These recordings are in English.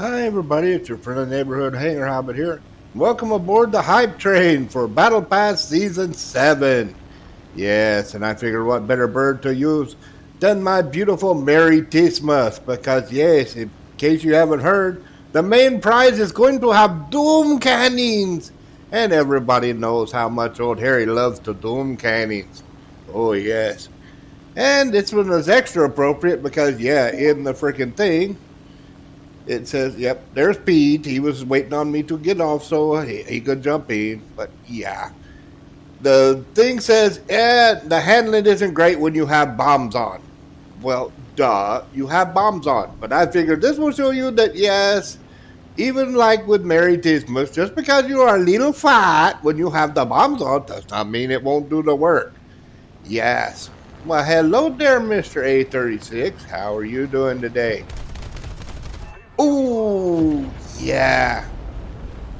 Hi everybody, it's your friendly neighborhood hanger hobbit here. Welcome aboard the hype train for Battle Pass Season 7. Yes, and I figured what better bird to use than my beautiful Merry Tismas, because yes, in case you haven't heard, the main prize is going to have doom cannons. And everybody knows how much old Harry loves the doom cannons. Oh yes. And this one is extra appropriate because yeah, in the freaking thing, it says, yep, there's Pete. He was waiting on me to get off so he could jump in. But yeah, the thing says, the handling isn't great when you have bombs on. Well, duh, you have bombs on. But I figured this will show you that, yes, even like with Mary Tismus, just because you are a little fat when you have the bombs on does not mean it won't do the work. Yes. Well, hello there, Mr. A36. How are you doing today? Oh, yeah.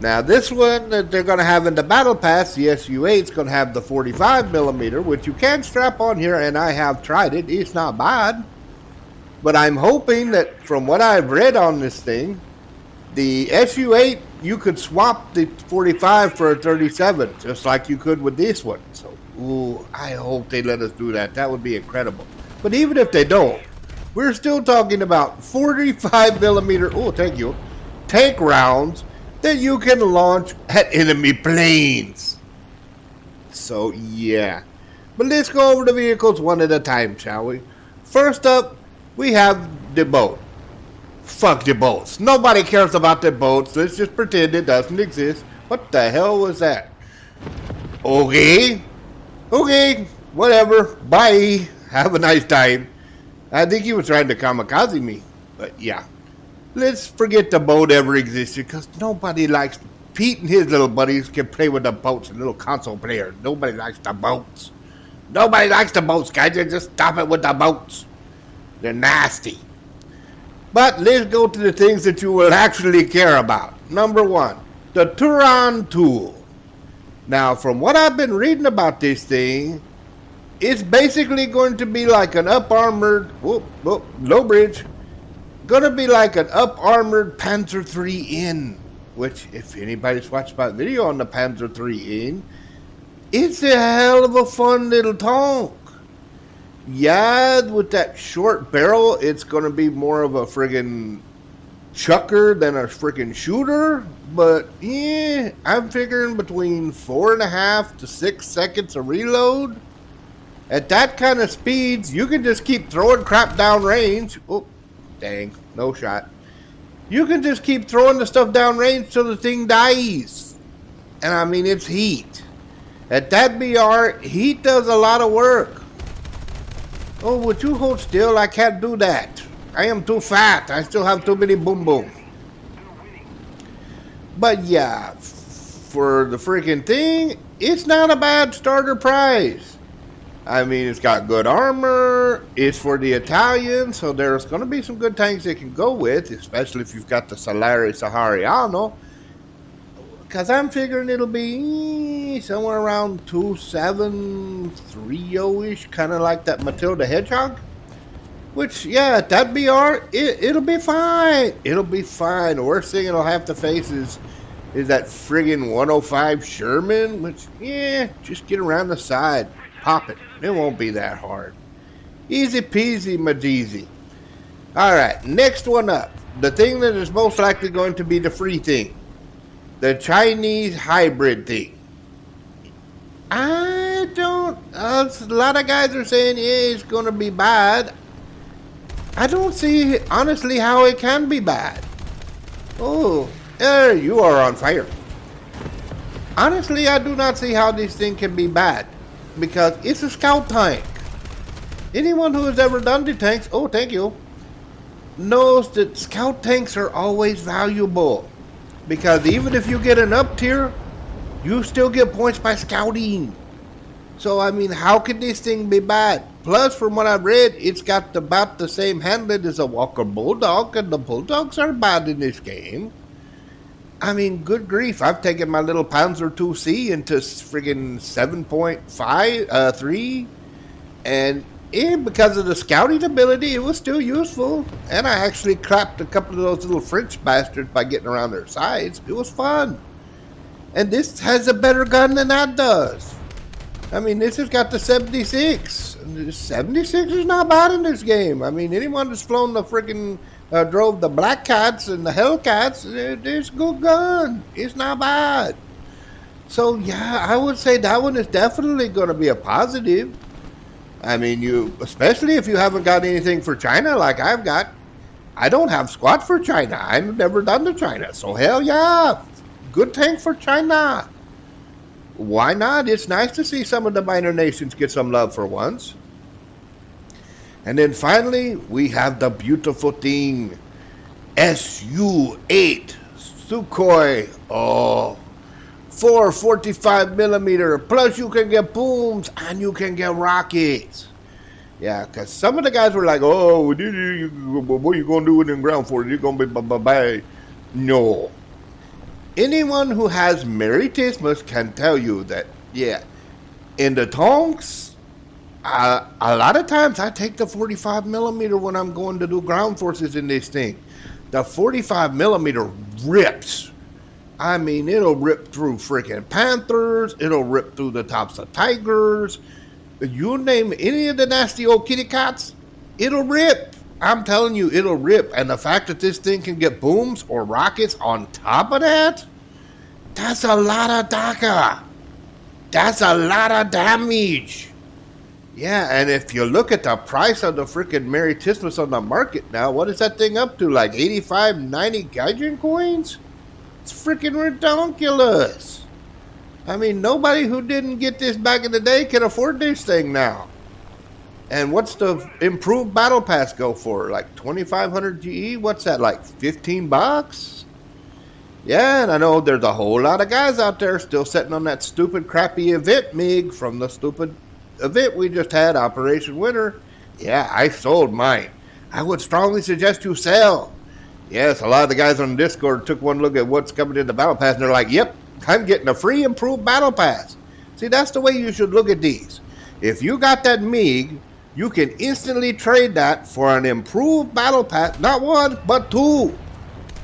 Now, this one that they're going to have in the Battle Pass, the SU-8 is going to have the 45 millimeter, which you can strap on here, and I have tried it. It's not bad. But I'm hoping that from what I've read on this thing, the SU-8, you could swap the 45 for a 37, just like you could with this one. So, ooh, I hope they let us do that. That would be incredible. But even if they don't, we're still talking about 45 millimeter, oh, thank you, tank rounds that you can launch at enemy planes. So, yeah. But let's go over the vehicles one at a time, shall we? First up, we have the boat. Fuck the boats. Nobody cares about the boats. Let's just pretend it doesn't exist. What the hell was that? Okay. Okay. Whatever. Bye. Have a nice time. I think he was trying to kamikaze me. But yeah. Let's forget the boat ever existed because nobody likes... Pete and his little buddies can play with the boats and little console players. Nobody likes the boats. Nobody likes the boats, guys. Just stop it with the boats. They're nasty. But let's go to the things that you will actually care about. Number one, the Turon tool. Now, from what I've been reading about this thing, it's basically going to be like an up-armored, low bridge, going to be like an up-armored Panzer III-N, which, if anybody's watched my video on the Panzer III-N, it's a hell of a fun little tank. Yeah, with that short barrel, it's going to be more of a friggin' chucker than a friggin' shooter. But, yeah, I'm figuring between 4.5 to 6 seconds of reload. At that kind of speeds, you can just keep throwing crap down range. Oh, dang, no shot. You can just keep throwing the stuff down range till the thing dies. And I mean, it's heat. At that BR, heat does a lot of work. Oh, would you hold still? I can't do that. I am too fat. I still have too many boom boom. But yeah, for the freaking thing, it's not a bad starter prize. I mean, it's got good armor. It's for the Italians, so there's going to be some good tanks they can go with, especially if you've got the Solare Sahariano. Because I'm figuring it'll be somewhere around 2730-ish, kind of like that Matilda Hedgehog. Which, yeah, that BR, it'll be fine. It'll be fine. The worst thing it'll have to face is that friggin' 105 Sherman, which, yeah, just get around the side. Pop it. It won't be that hard. Easy peasy, majeezy. Alright, next one up. The thing that is most likely going to be the free thing. The Chinese hybrid thing. I don't... a lot of guys are saying, yeah, it's going to be bad. I don't see, honestly, how it can be bad. Oh, there you are on fire. Honestly, I do not see how this thing can be bad. Because it's a scout tank. Anyone who has ever done the tanks, oh, thank you, knows that scout tanks are always valuable. Because even if you get an up tier, you still get points by scouting. So, I mean, how can this thing be bad? Plus, from what I've read, it's got about the same handling as a Walker Bulldog, and the Bulldogs are bad in this game. I mean, good grief, I've taken my little Panzer II-C into friggin' 7.5, 3, and And because of the scouting ability, it was still useful. And I actually clapped a couple of those little French bastards by getting around their sides. It was fun. And this has a better gun than that does. I mean, this has got the 76. The 76 is not bad in this game. I mean, anyone that's flown the freaking, drove the Black Cats and the Hellcats, it's a good gun. It's not bad. So, yeah, I would say that one is definitely going to be a positive. I mean, especially if you haven't got anything for China like I've got. I don't have squat for China. I've never done the China. So, hell yeah. Good tank for China. Why not? It's nice to see some of the minor nations get some love for once. And then finally, we have the beautiful thing. Su-8 Sukhoi. Oh, 445 millimeter. Plus you can get booms and you can get rockets. Yeah, because some of the guys were like, oh, what are you going to do with them ground forces? You're going to be bye-bye. No. Anyone who has Meritismus can tell you that, yeah, in the Tonks, a lot of times I take the 45 millimeter when I'm going to do ground forces in this thing. The 45 millimeter rips. I mean, it'll rip through freaking Panthers. It'll rip through the tops of Tigers. You name any of the nasty old kitty cats, it'll rip. I'm telling you, it'll rip. And the fact that this thing can get booms or rockets on top of that, that's a lot of DACA. That's a lot of damage. Yeah, and if you look at the price of the freaking Meritismus on the market now, what is that thing up to? Like 85, 90 Gaijin coins? It's freaking ridiculous. I mean, nobody who didn't get this back in the day can afford this thing now. And what's the improved battle pass go for? Like 2,500 GE? What's that, like 15 bucks? Yeah, and I know there's a whole lot of guys out there still sitting on that stupid crappy event MiG from the stupid event we just had, Operation Winter. Yeah, I sold mine. I would strongly suggest you sell. Yes, a lot of the guys on Discord took one look at what's coming in the battle pass and they're like, yep, I'm getting a free improved battle pass. See, that's the way you should look at these. If you got that MiG, you can instantly trade that for an improved battle pass, not one, but two.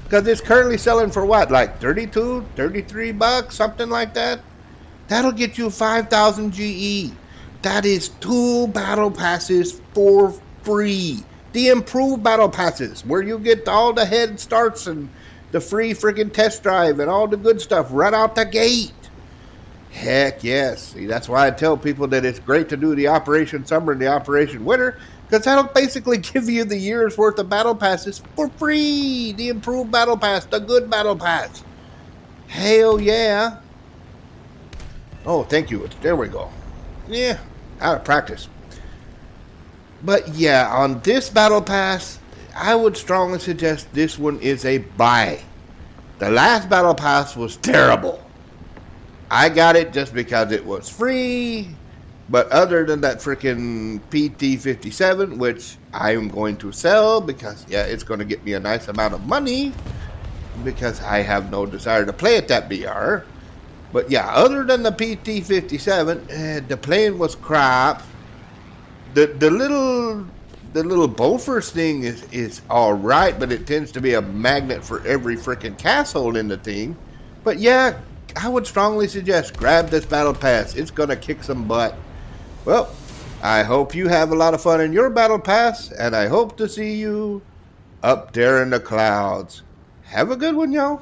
Because it's currently selling for what, like 32, 33 bucks, something like that? That'll get you 5,000 GE. That is 2 battle passes for free. The improved battle passes, where you get all the head starts and the free freaking test drive and all the good stuff right out the gate. Heck yes. See, that's why I tell people that it's great to do the Operation Summer and the Operation Winter, because that'll basically give you the year's worth of battle passes for free. The improved battle pass, the good battle pass. Hell yeah. Oh, thank you. There we go. Yeah, out of practice. But yeah, on this battle pass, I would strongly suggest this one is a buy. The last battle pass was terrible. I got it just because it was free. But other than that freaking PT-57, which I am going to sell because, yeah, it's going to get me a nice amount of money because I have no desire to play at that BR. But yeah, other than the PT-57, the plane was crap. The little Bofors thing is all right, but it tends to be a magnet for every freaking castle in the thing. But yeah, I would strongly suggest grab this battle pass. It's going to kick some butt. Well, I hope you have a lot of fun in your battle pass, and I hope to see you up there in the clouds. Have a good one, y'all.